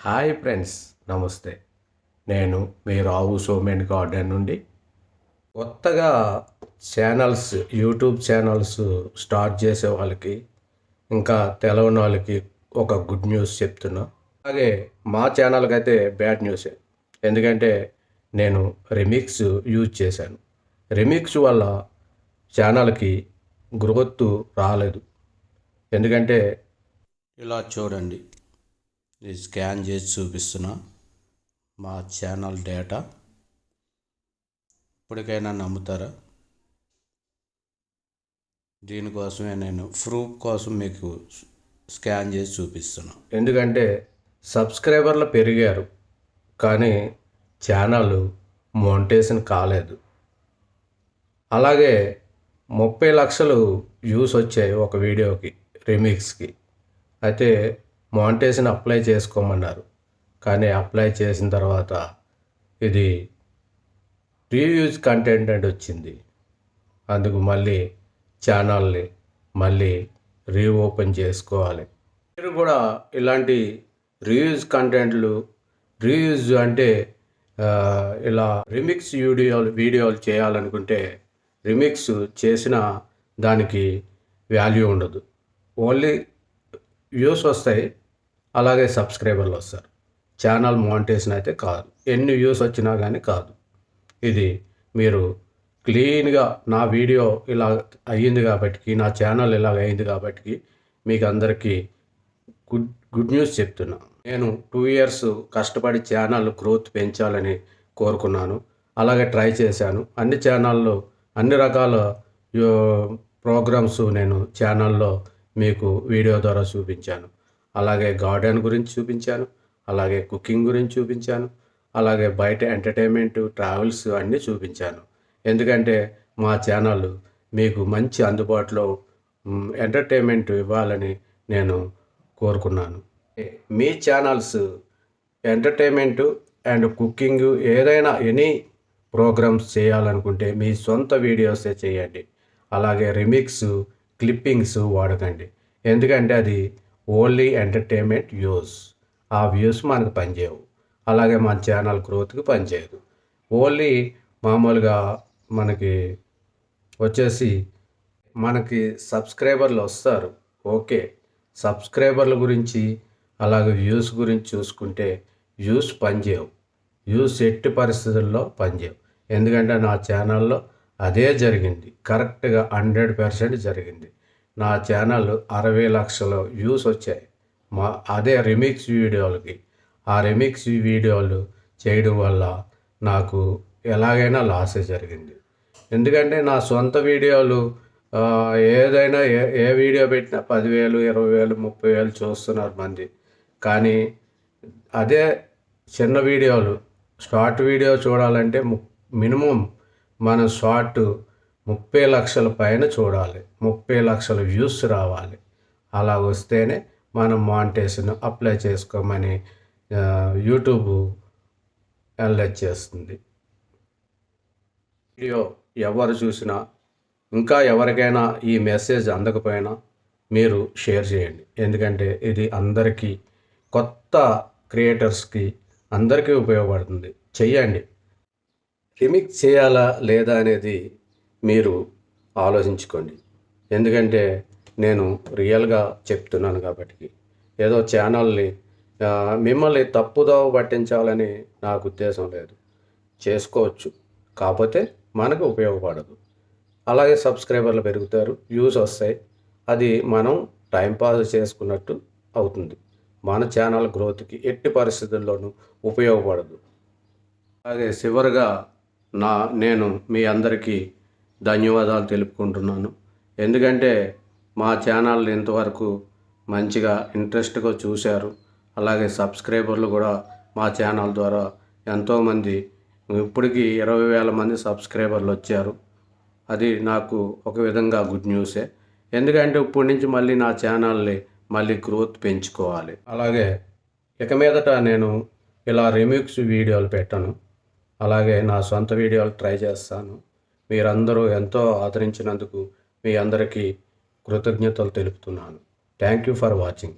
Hi friends, నమస్తే. నేను మీ రావు Somen garden నుండి కొత్తగా యూట్యూబ్ ఛానల్స్ స్టార్ట్ చేసే వాళ్ళకి, ఇంకా తెలవని వాళ్ళకి ఒక గుడ్ న్యూస్ చెప్తున్నా. అలాగే మా ఛానల్కి అయితే బ్యాడ్ న్యూసే. ఎందుకంటే నేను రిమిక్స్ యూజ్ చేశాను. రిమిక్స్ వల్ల ఛానల్కి గ్రోత్ రాలేదు. ఎందుకంటే ఇలా చూడండి, ఇది స్కాన్ చేసి చూపిస్తున్నా మా ఛానల్ డేటా. ఇప్పటికైనా నమ్ముతారా? దీనికోసమే నేను ప్రూఫ్ కోసం మీకు స్కాన్ చేసి చూపిస్తున్నా. ఎందుకంటే సబ్స్క్రైబర్లు పెరిగారు, కానీ ఛానల్ మోనిటైజేషన్ కాలేదు. అలాగే 30 లక్షలు వ్యూస్ వచ్చాయి ఒక వీడియోకి, రిమిక్స్కి. అయితే మోనిటైజేషన్ అప్లై చేసుకోమన్నారు, కానీ అప్లై చేసిన తర్వాత ఇది రీయూజ్ కంటెంట్ అని వచ్చింది. అందుకు మళ్ళీ ఛానల్ని మళ్ళీ రీఓపెన్ చేసుకోవాలి. మీరు కూడా ఇలాంటి రీయూజ్ కంటెంట్లు, రీయూజ్ అంటే ఇలా రిమిక్స్ వీడియోలు చేయాలనుకుంటే రిమిక్స్ చేసిన దానికి వాల్యూ ఉండదు. ఓన్లీ వ్యూస్ వస్తాయి, అలాగే సబ్స్క్రైబర్లు వస్తారు. ఛానల్ మోనిటైజేషన్ అయితే కాదు. ఎన్ని వ్యూస్ వచ్చినా కానీ కాదు. ఇది మీరు క్లీన్గా నా వీడియో ఇలా అయ్యింది కాబట్టి, నా ఛానల్ ఇలాగ అయింది కాబట్టి మీకు అందరికీ గుడ్ న్యూస్ చెప్తున్నా. నేను 2 ఇయర్స్ కష్టపడి ఛానల్ గ్రోత్ పెంచాలని కోరుకున్నాను. అలాగే ట్రై చేశాను. అన్ని ఛానల్లో అన్ని రకాల ప్రోగ్రామ్స్ నేను ఛానల్లో మీకు వీడియో ద్వారా చూపించాను. అలాగే గార్డెన్ గురించి చూపించాను, అలాగే కుకింగ్ గురించి చూపించాను, అలాగే బయట ఎంటర్టైన్మెంట్, ట్రావెల్స్ అన్నీ చూపించాను. ఎందుకంటే మా ఛానల్ మీకు మంచి అందుబాటులో ఎంటర్టైన్మెంట్ ఇవ్వాలని నేను కోరుకున్నాను. మీ ఛానల్స్ ఎంటర్టైన్మెంట్ అండ్ కుకింగ్ ఏదైనా ఎనీ ప్రోగ్రామ్స్ చేయాలనుకుంటే మీ సొంత వీడియోసే చేయండి. అలాగే రిమిక్స్, క్లిప్పింగ్స్ వాడకండి. ఎందుకంటే అది ఓన్లీ ఎంటర్టైన్మెంట్ వ్యూస్. ఆ వ్యూస్ మనకు పనిచేయవు. అలాగే మన ఛానల్ గ్రోత్కి పనిచేయదు. ఓన్లీ మామూలుగా మనకి వచ్చేసి మనకి సబ్స్క్రైబర్లు వస్తారు, ఓకే. సబ్స్క్రైబర్ల గురించి అలాగే వ్యూస్ గురించి చూసుకుంటే వ్యూస్ పనిచేయవు. వ్యూస్ ఎట్టి పరిస్థితుల్లో పనిచేయవు. ఎందుకంటే నా ఛానల్లో అదే జరిగింది. కరెక్ట్గా 100% జరిగింది. నా ఛానల్ 60 లక్షల వ్యూస్ వచ్చాయి అదే రిమిక్స్ వీడియోలకి. ఆ రిమిక్స్ వీడియోలు చేయడం వల్ల నాకు ఎలాగైనా లాసే జరిగింది. ఎందుకంటే నా సొంత వీడియోలు ఏదైనా ఏ వీడియో పెట్టినా 10,000, 20,000, 30,000 చూస్తున్నారు మంది. కానీ అదే చిన్న వీడియోలు, షార్ట్ వీడియో చూడాలంటే మినిమం మన షార్ట్ 30 లక్షల పైన చూడాలి. 30 లక్షల వ్యూస్ రావాలి. అలా వస్తేనే మనం మానిటైజేషన్ అప్లై చేసుకోమని యూట్యూబ్ అలర్ట్ చేస్తుంది. వీడియో ఎవరు చూసినా, ఇంకా ఎవరికైనా ఈ మెసేజ్ అందకపోయినా మీరు షేర్ చేయండి. ఎందుకంటే ఇది అందరికీ, కొత్త క్రియేటర్స్కి అందరికీ ఉపయోగపడుతుంది. చెయ్యండి. రిమిక్స్ చేయాలా లేదా అనేది మీరు ఆలోచించుకోండి. ఎందుకంటే నేను రియల్గా చెప్తున్నాను కాబట్టి. ఏదో ఛానల్ని మిమ్మల్ని తప్పుదోవ పట్టించాలని నాకు ఉద్దేశం లేదు. చేసుకోవచ్చు, కాకపోతే మనకు ఉపయోగపడదు. అలాగే సబ్స్క్రైబర్లు పెరుగుతారు, వ్యూస్ వస్తాయి. అది మనం టైంపాస్ చేసుకున్నట్టు అవుతుంది. మన ఛానల్ గ్రోత్కి ఎట్టి పరిస్థితుల్లోనూ ఉపయోగపడదు. అలాగే చివరిగా నేను మీ అందరికీ ధన్యవాదాలు తెలుపుకుంటున్నాను. ఎందుకంటే మా ఛానల్ ఇంతవరకు మంచిగా ఇంట్రెస్ట్గా చూశారు. అలాగే సబ్స్క్రైబర్లు కూడా మా ఛానల్ ద్వారా ఎంతోమంది, ఇప్పటికీ 20,000 మంది సబ్స్క్రైబర్లు వచ్చారు. అది నాకు ఒక విధంగా గుడ్ న్యూసే. ఎందుకంటే ఇప్పటి నుంచి మళ్ళీ నా ఛానల్ని మళ్ళీ గ్రోత్ పెంచుకోవాలి. అలాగే ఇక మీదట నేను ఇలా రిమిక్స్ వీడియోలు పెట్టను. అలాగే నా సొంత వీడియోలు ట్రై చేస్తాను. మీరందరూ ఎంతో ఆదరించినందుకు మీ అందరికీ కృతజ్ఞతలు తెలుపుతున్నాను. Thank you for watching.